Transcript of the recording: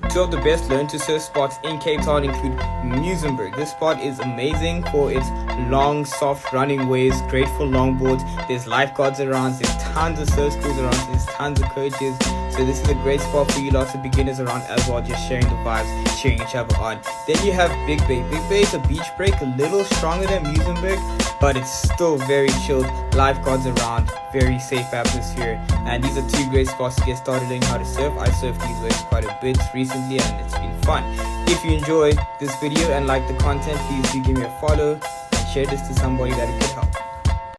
Two of the best learn to surf spots in Cape Town include Muizenberg. This spot is amazing for its long, soft running waves, great for longboards. There's lifeguards around, there's tons of surf schools around, there's tons of coaches. So this is a great spot for you lots of beginners around as well, just sharing the vibes, cheering each other on. Then you have Big Bay. Big Bay is a beach break, a little stronger than Muizenberg, but it's still very chilled. Lifeguards around, very safe atmosphere. And these are two great spots to get started learning how to surf. I surfed these waves quite a bit recently and it's been fun. If you enjoyed this video and like the content, please do give me a follow and share this to somebody that it could help.